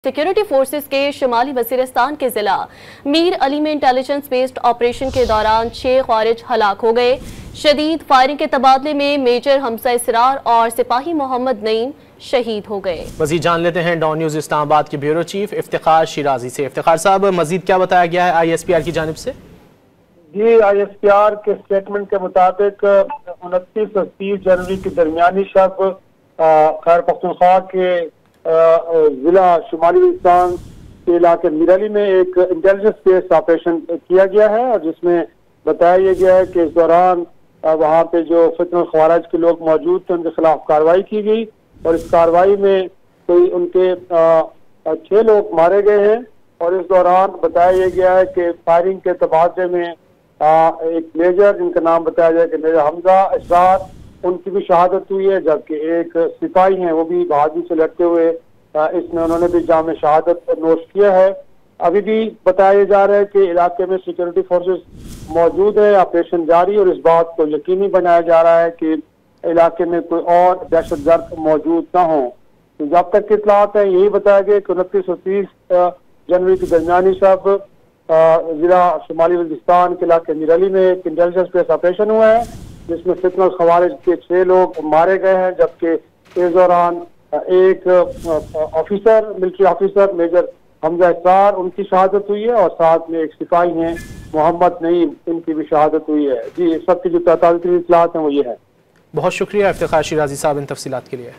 Security forces के शुमाली वजीरिस्तान के जिला मीर अली में इंटेलिजेंस बेस्ड ऑपरेशन के दौरान 6 ख्वारिज हलाक हो गए। शदीद फायरिंग के तबादले में मेजर हमजा इसरार और सिपाही मोहम्मद नईम शहीद हो गए। मजीद जान लेते हैं डॉन न्यूज इस्लामाबाद के ब्यूरो चीफ इफ्तिखार शिराजी से। इफ्तिखार साहब, मजीद क्या बताया गया है ISPR की जानिब से? जी, ISPR के स्टेटमेंट के मुताबिक 29 और 30 जनवरी के दरमियानी शब खैबर पख्तूनख्वा के जिला शुमाली वजीरिस्तान के इलाके मीर अली में एक इंटेलिजेंस बेस्ड ऑपरेशन किया गया है और जिसमें बताया गया है कि इस दौरान वहाँ पे जो फितनल ख्वारिज के लोग मौजूद थे उनके खिलाफ कार्रवाई की गई और इस कार्रवाई में कोई उनके 6 लोग मारे गए हैं। और इस दौरान बताया गया है कि फायरिंग के तबादले में एक मेजर जिनका नाम बताया जाए कि मेजर हमजा इसरार, उनकी भी शहादत हुई है, जबकि एक सिपाही हैं वो भी बहादुरी से लड़ते हुए इसमें उन्होंने भी जाम शहादत नोश किया है। अभी भी बताया जा रहा है कि इलाके में सिक्योरिटी फोर्सेस मौजूद है, ऑपरेशन जारी, और इस बात को यकीनी बनाया जा रहा है कि इलाके में कोई और दहशतगर्द मौजूद ना हो। तो जब तक की इत्तलात है यही बताया गया कि 29 और 30 जनवरी की दरमियानी शब जिला शुमाली वजीरिस्तान के इलाके मीर अली में एक इंटेलिजेंस बेस्ड ऑपरेशन हुआ है जिसमें फितनल ख्वारिज के 6 लोग मारे गए हैं, जबकि इस दौरान एक officer, military officer major Hamza Israr, उनकी शहादत हुई है और साथ में एक सिपाही हैं मोहम्मद नईम, इनकी भी शहादत हुई है। जी, इस वक्त की जो ताज़ा इत्तलात हैं वो ये है। बहुत शुक्रिया इफ्तिखार शिराजी साहब इन तफसीलात के लिए।